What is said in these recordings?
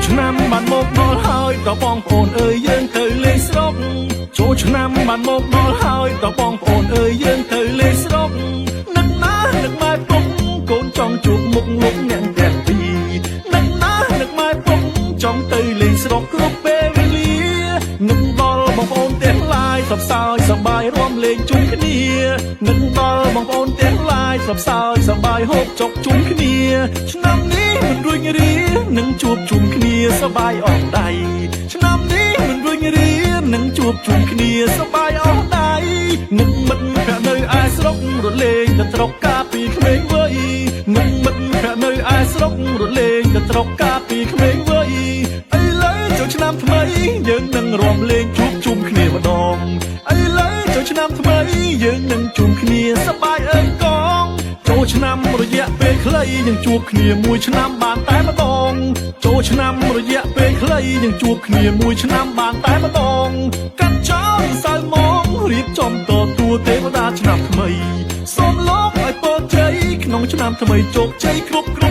ឆ្នាំបានមកដល់ហើយតបងប្អូនអើយយើងទៅលេងស្រុកចូលឆ្នាំបានមកដល់ហើយតបងប្អូនអើយយើងទៅលេងស្រុកនឹកណានឹកម៉ែពុកកូនចង់ជួបមុខលោកអ្នកទាំងពីរនឹកណានឹកម៉ែពុកចង់ទៅលេងស្រុកគ្រប់ពេលវេលានឹកដល់បងប្អូនទាំងឡាយសប្បាយសប្បាយរួមលេងជុំគ្នានឹកដល់បងប្អូនទាំងឡាយសប្បាយសប្បាយហូបចុកជុំគ្នាឆ្នាំនេះមិនរួញរានឹងជួបជុំគ្នាសប្បាយអស់ដៃឆ្នាំនេះមិនរួញរានឹងជួបជុំគ្នាសប្បាយអស់ដៃនឹកមិត្តភក្តិនៅឯស្រុករលេងទៅត្រកកាពីក្មេងវ័យនឹកមិត្តភក្តិនៅឯស្រុករលេងទៅត្រកកាពីក្មេងវ័យឥឡូវចូលឆ្នាំថ្មីយើងនឹងរួមលេងជួបជុំគ្នាម្ដងឥឡូវចូលឆ្នាំថ្មីយើងនឹងជួបគ្នាសប្បាយអើកងចូលឆ្នាំរយៈពេលខ្លីយើងជួបគ្នាមួយឆ្នាំបានតែម្ដងចូលឆ្នាំរយៈពេលខ្លីយើងជួបគ្នាមួយឆ្នាំបានតែម្ដងកាត់ចោលសៅមករៀបចំតទួទេវតាឆ្នាំថ្មីសូមលោកឲ្យពរជ័យក្នុងឆ្នាំថ្មីជោគជ័យគ្រប់គ្នា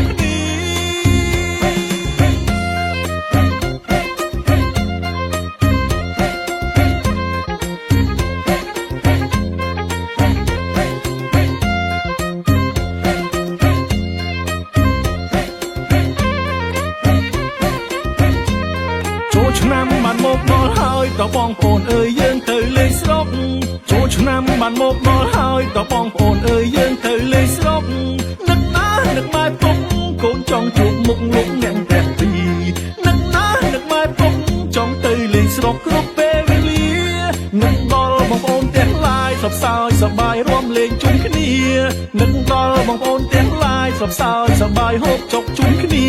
ឆ្នាំបានមកដល់ហើយតបងប្អូនអើយយើងទៅលេងស្រុកចូលឆ្នាំបានមកដល់ហើយតបងប្អូនអើយយើងទៅលេងស្រុកនឹកណានឹកម៉ែពុកកូនចង់ជួបមុខលោកអ្នកទាំងពីរនឹកណានឹកម៉ែពុកចង់ទៅលេងស្រុកគ្រប់ពេលវេលានឹកដល់បងប្អូនទាំងឡាយសប្បាយសប្បាយរួមលេងជុំគ្នានឹកដល់បងប្អូនទាំងឡាយសប្បាយសប្បាយហូបចុកជុំគ្នា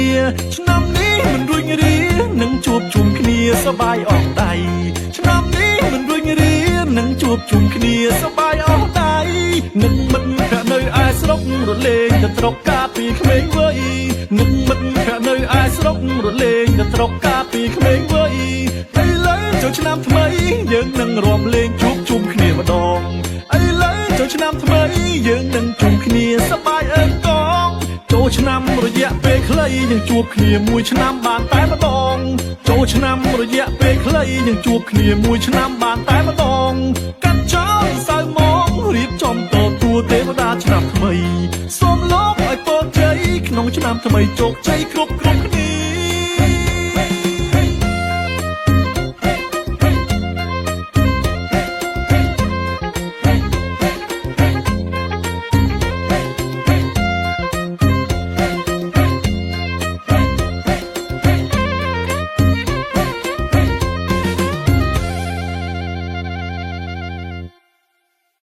ឆ្នាំនេះមិនរួញរានឹងជួបជុំគ្នាសប្បាយអស់ដៃឆ្នាំនេះមិនរួញរានឹងជួបជុំគ្នាសប្បាយអស់ដៃនឹកមិត្តភក្តិនៅឯស្រុករលេងទៅត្រកកាពីក្មេងវ័យនឹកមិត្តភក្តិនៅឯស្រុករលេងទៅត្រកកាពីក្មេងវ័យឥឡូវចូលឆ្នាំថ្មីយើងនឹងរួមលេងជួបជុំគ្នាម្ដងឥឡូវចូលឆ្នាំថ្មីយើងនឹងជុំគ្នាសប្បាយអើកងចូលឆ្នាំរយៈពេលខ្លីយើងជួបគ្នាមួយឆ្នាំបានតែម្ដងចូលឆ្នាំរយៈពេលខ្លីយើងជួបគ្នាមួយឆ្នាំបានតែម្ដងកាត់ចោលសៅមករៀបចំតទួទេវតាឆ្នាំថ្មីសូមលោកឲ្យពរជ័យក្នុងឆ្នាំថ្មីជោគជ័យគ្រប់គ្នា